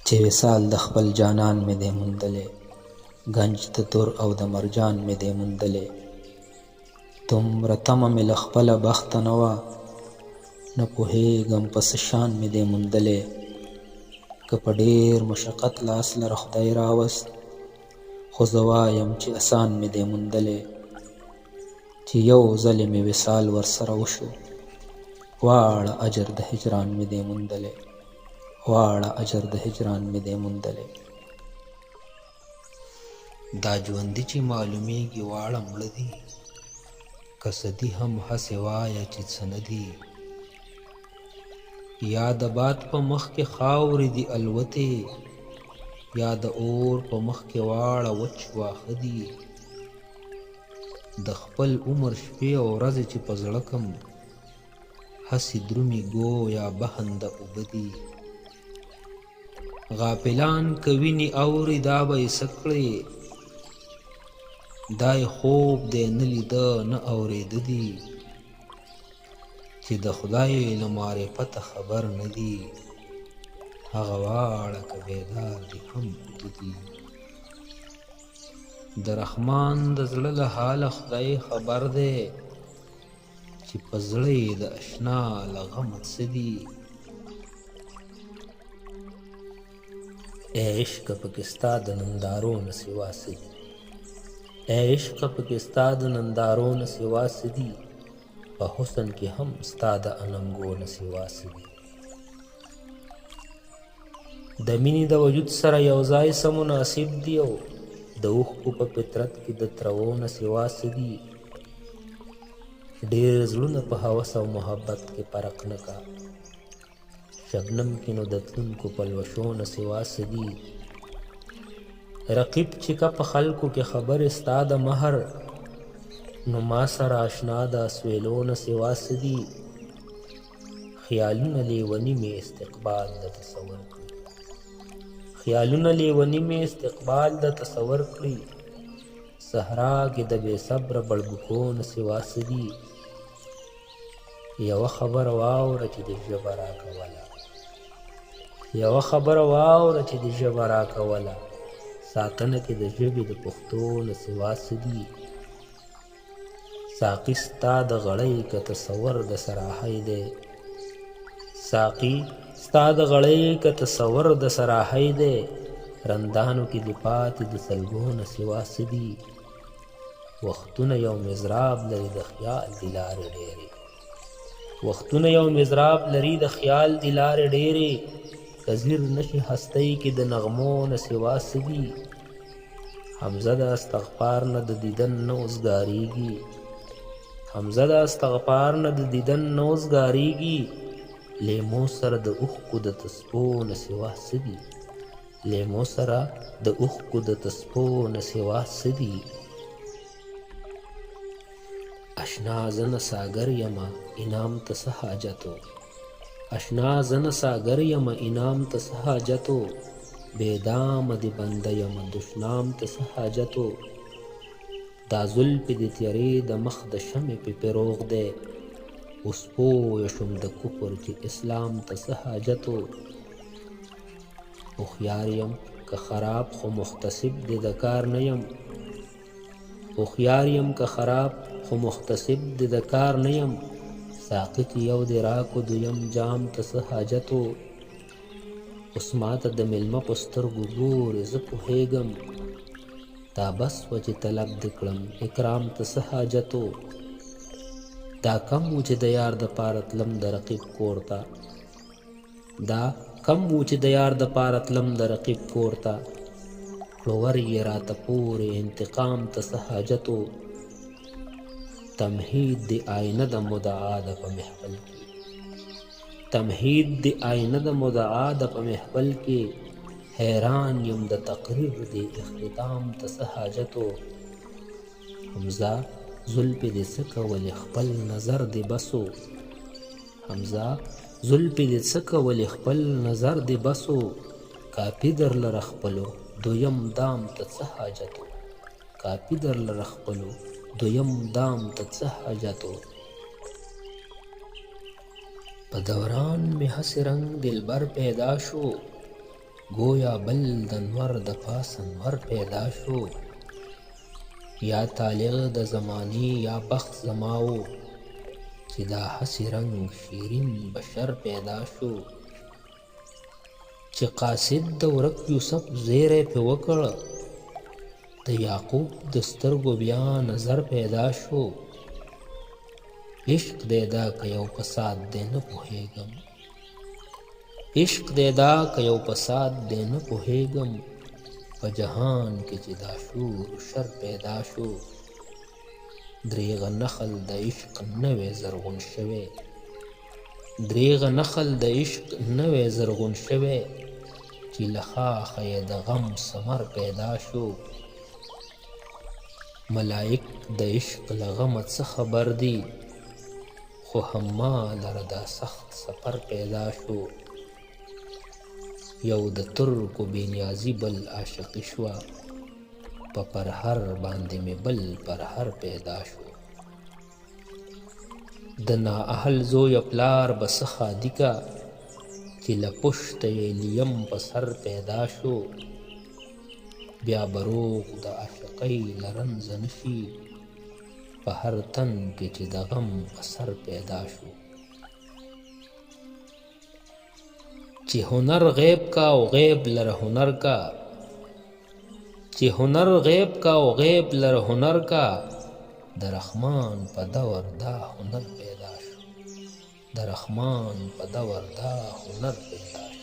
چې وصال د خپل جانان مې دی موندلې، گنج د تور او د مرجان مې دی موندلې. دومره تمه مې له خپله بخته نه وه، نه پوهېږم په څه شان مې دی موندلې. که په ډېر مشقت لاس لره خدای راوست، خو زه وایم چې اسان مې دی موندلې. چې یو ځلې مې وصال ورسره وشو، واړه اجر د هجران مې دی موندلې، واړه اجر د هجران مې دی موندلې. دا ژوندي چې معلومیږي واړه مړه دي، که څه دي هم هسې وایه چې څه نه دي. یا د باد په مخ کې خاورې دي الوتې، یا د اور په مخ کې واړه وچ واښه دي. د خپل عمر شپې او ورځې چې په زړه کم، هسې درومي ګویا بهنده اوبه دي. غافلان که ویني اوري دا به یې څه کړې، دا یې خوب دی نه لیده نه اورېده دي. چې د خدای له معرفته خبر نه دي، هغه واړه که بیدار دي هم اوده دي. د رحمان د زړه له حاله خدای خبر دی، چې په زړه یې د اشنا له غمه څه دي. ای عشقه پکې ستا د نندارو نه سوا څه دي، ای عشقه پکې ستا د نندارو نه سوا څه دي. په حسن کې هم ستا د اننګو نه سوا څه دي. د مینې د وجود سره یو ځای څه مناسب دي، او د اوښکو په فطرت کې د ترو نه سوا څه دي. ډېر زړونه په هوس او محبت کې فرق نه کا، شبنم کې نو د تلونکو پلوشو نه سوا څه دي. رقیب چې که په خلکو کې خبرې ستا د مهر، نو ما سره اشنا د اسویلو نه سوا څه دي. خیالونه لیوني مې استقبال د تصور کړي، خیالونه لیوني مې استقبال د تصور کړي. صحرا کې د بې صبره بړبوکو نه سوا څه دي. یوه خبره واوره چې د ژبه راکوله، یوه خبره واوره چې د ژبه راکوله. ساتنه کې د ژبې د پښتو نه سوا څه دي. ساقي ستا د غړۍ که تصور د سراحۍ دی، ساقي ستا د غړۍ که تصور د سراحۍ دی. رندانو کې د پاتې د سلګو نه سوا څه دي. وختونه یو مضراب لري د خیال د لارې ډېرې، وختونه یو مضراب لري د خیال د لارې ډېرې. که ځیر نشي هستۍ کې د نغمو نه سوا څه دي. حمزه د استغفار نه د دیدن نه اوزګارېږي، حمزه د استغفار نه د دیدن نه اوزګارېږي. لیمو سره د اوښکو د تسپو نه سوا څه دي، لیمو سره د اوښکو د تسپو نه سوا څه دي. اشنا زه نڅاګر یمه انعام ته څه حاجتو، اشنا زه نڅاګر یمه انعام ته څه حاجتو. بې دامه د بنده یمه دشنام ته څه حاجتو. دا زلفې د تیارې د مخ د شمې پې فروغ دی، اوس پوه شوم د کفر چې اسلام ته څه حاجتو. هوښیار یم که خراب خو محتسب دی د کار نه یم، هوښیار یم که خراب خو محتسب دی د کار نه یم. ساقي چې یو دی راکو دویم جام ته څه حاجتو. اوس ماته د مېلمه په سترګو ګورې زه پوهېږم، دا بس وه چې طلب دې کړم اکرام ته څه حاجتو. دا کم و چې د یار دپاره تلم د رقیب کور ته، دا کم و چې د یار دپاره تلم د رقیب کور ته. کړو ور یې راته پورې انتقام ته څه حاجتو. تمهید د آینه د مدعا ده په محفل کې، تمهید د آینه د مدعا ده په محفل کې. حیران یم د تقریر د اختتام ته څه حاجتو. حمزه زلفې دې څه کولې خپل نظر دې بسو، حمزه زلفې دې څه کولې خپل نظر دې بسو. کافي در لره خپلو دویم دام ته څه حاجتو، کافي در لره خپلو دویم دام ته څه حاجتو. په دوران می هسې رنگ دلبر پیدا شو، گویا بل د انور د پاس انور پیدا شو. یا طالع د زمانې یا بخت زماو چې دا هسې رنگ شیرین بشر پیدا شو. چې قاصد د ورک یوسف زیری پې وکړ د یعقوب د سترګو بیا نظر پیدا شو. عشق دی دا که یو فساد دی نه پوهېږم، عشق دی دا که یو فساد دی نه پوهېږم، په جهان کې چې دا شور شر پیدا شو. دریغه نخل د عشق نوی زرغون شوی، دریغه نخل د عشق نوی زرغون شوی، چې له خاخه یې د غم ثمر پیدا شو. ملائک د عشق له غمه څه خبر دي، خو همما لره دا سخت سفر پیدا شو. یو د ترکو بېنیازي بل عاشقي شوه، په پرهر باندې مې بل پرهر پیدا شو. د نااهل زویه پلار به څه خادي کا، چې له پشته یې لیم په سر پیدا شو. بیا به روغ د عاشقۍ له رنځه نه شي، په هر تن کې چې د غم اثر پیدا شو. چې هنر غیب کا او غیب لره هنر کا، چې هنر غیب کا او غیب لره هنر کا، د رحمان په دور دا هنر پیدا شو. د رحمان په دور دا هنر پیدا شو.